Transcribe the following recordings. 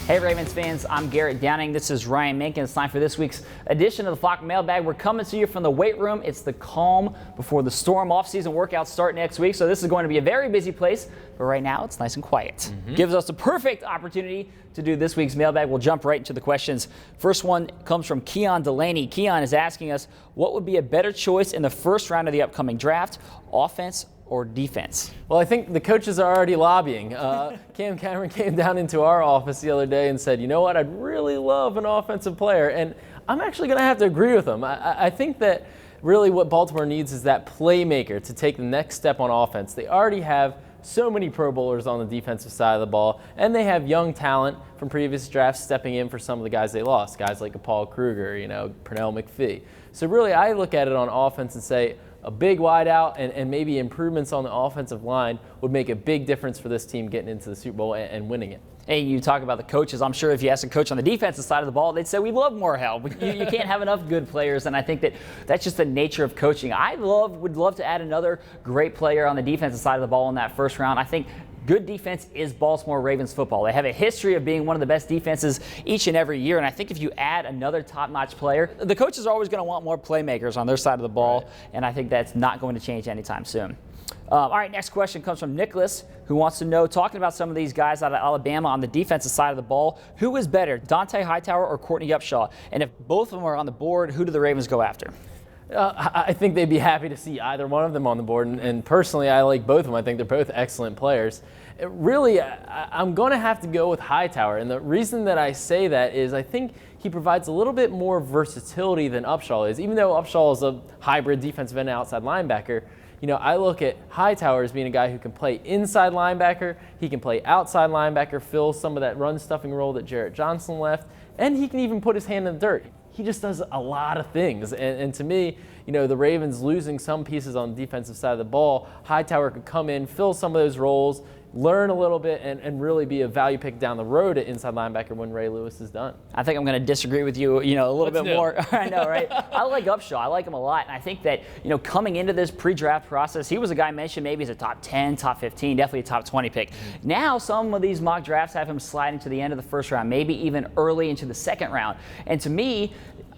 Hey Ravens fans, I'm Garrett Downing. This is Ryan Menken. It's time for this week's edition of the Flock Mailbag. We're coming to you from the weight room. It's the calm before the storm. Off-season workouts start next week, so this is going to be a very busy place. But right now, it's nice and quiet. Gives us the perfect opportunity to do this week's mailbag. We'll jump right into the questions. First one comes from Keon Delaney. Keon is asking us, what would be a better choice in the first round of the upcoming draft, offense or defense? Well, I think the coaches are already lobbying. Cam Cameron came down into our office the other day and said, you know what, I'd really love an offensive player. And I'm actually going to have to agree with him. I think that really what Baltimore needs is that playmaker to take the next step on offense. They already have so many Pro Bowlers on the defensive side of the ball, and they have young talent from previous drafts stepping in for some of the guys they lost, guys like Paul Kruger, Pernell McPhee. So really, I look at it on offense and say a big wideout and maybe improvements on the offensive line would make a big difference for this team getting into the Super Bowl and winning it. Hey, you talk about the coaches. I'm sure if you ask a coach on the defensive side of the ball, they'd say we love more help. You can't have enough good players, and I think that's just the nature of coaching. Would love to add another great player on the defensive side of the ball in that first round. I think good defense is Baltimore Ravens football. They have a history of being one of the best defenses each and every year, and I think if you add another top-notch player, the coaches are always going to want more playmakers on their side of the ball, and I think that's not going to change anytime soon. All right, next question comes from Nicholas, who wants to know, talking about some of these guys out of Alabama on the defensive side of the ball, who is better, Dante Hightower or Courtney Upshaw? And if both of them are on the board, who do the Ravens go after? I think they'd be happy to see either one of them on the board, and personally, I like both of them. I think they're both excellent players. Really, I'm going to have to go with Hightower, and the reason that I say that is I think he provides a little bit more versatility than Upshaw is. Even though Upshaw is a hybrid defensive end outside linebacker, I look at Hightower as being a guy who can play inside linebacker, he can play outside linebacker, fill some of that run stuffing role that Jarrett Johnson left, and he can even put his hand in the dirt. He just does a lot of things, and to me, the Ravens losing some pieces on the defensive side of the ball, Hightower could come in, fill some of those roles, learn a little bit, and really be a value pick down the road at inside linebacker when Ray Lewis is done. I think I'm going to disagree with you, a little bit more. I know, right? I like Upshaw. I like him a lot, and I think that, coming into this pre-draft process, he was a guy mentioned maybe as a top 10, top 15, definitely a top 20 pick. Now, some of these mock drafts have him sliding to the end of the first round, maybe even early into the second round. And to me,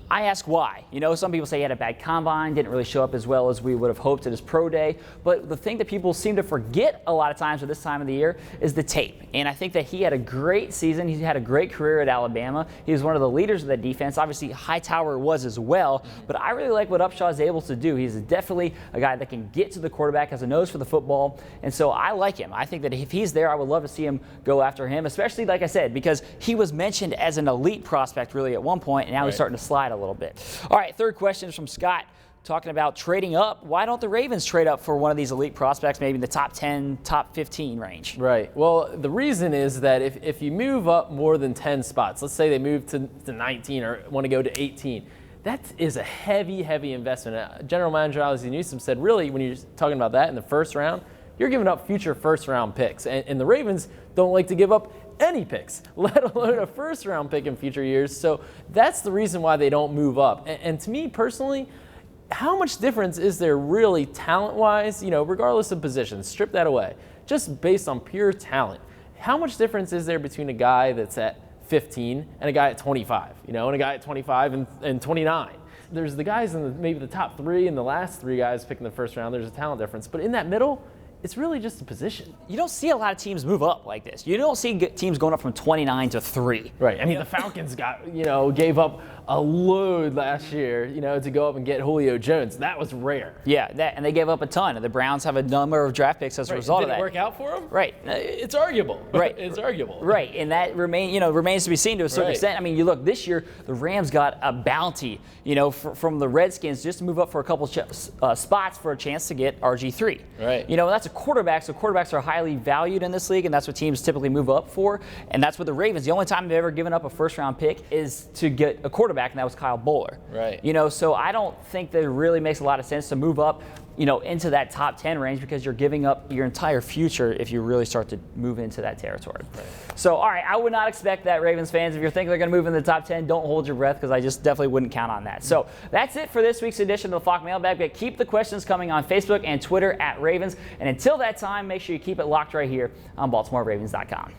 I ask why. Some people say he had a bad combine, didn't really show up as well as we would have hoped at his pro day. But the thing that people seem to forget a lot of times at this time of the year is the tape. And I think that he had a great season. He had a great career at Alabama. He was one of the leaders of that defense. Obviously, Hightower was as well. But I really like what Upshaw is able to do. He's definitely a guy that can get to the quarterback, has a nose for the football. And so I like him. I think that if he's there, I would love to see him go after him, especially, like I said, because he was mentioned as an elite prospect really at one point, and now he's starting to slide a little bit. All right, third question is from Scott, talking about trading up. Why don't the Ravens trade up for one of these elite prospects, maybe in the top 10, top 15 range? Right. Well, the reason is that if you move up more than 10 spots, let's say they move to 19 or want to go to 18, that is a heavy, heavy investment. General Manager Ozzie Newsome said, really, when you're talking about that in the first round, you're giving up future first-round picks. And the Ravens don't like to give up any picks, let alone a first-round pick in future years. So that's the reason why they don't move up. And to me personally, how much difference is there really talent-wise, regardless of position, strip that away, just based on pure talent. How much difference is there between a guy that's at 15 and a guy at 25, and a guy at 25 and 29? There's the guys in maybe the top three and the last three guys picking the first round, there's a talent difference. But in that middle, it's really just a position. You don't see a lot of teams move up like this. You don't see teams going up from 29 to 3. Right. I mean, the Falcons gave up a load last year, to go up and get Julio Jones. That was rare. Yeah, and they gave up a ton. The Browns have a number of draft picks as a result of that. Did it work out for them? Right. It's arguable. Right. It's arguable. Right, and that remains to be seen to a certain extent. I mean, you look, this year, the Rams got a bounty, from the Redskins just to move up for a couple spots for a chance to get RG3. Right. That's a quarterback, so quarterbacks are highly valued in this league, and that's what teams typically move up for. And that's what the Ravens, the only time they've ever given up a first-round pick is to get a quarterback, and that was Kyle Bowler. Right. So I don't think that it really makes a lot of sense to move up, into that top 10 range, because you're giving up your entire future if you really start to move into that territory. Right. So, all right, I would not expect that, Ravens fans. If you're thinking they're going to move in the top 10, don't hold your breath, because I just definitely wouldn't count on that. So that's it for this week's edition of the Flock Mailbag. But keep the questions coming on Facebook and Twitter @Ravens. And until that time, make sure you keep it locked right here on BaltimoreRavens.com.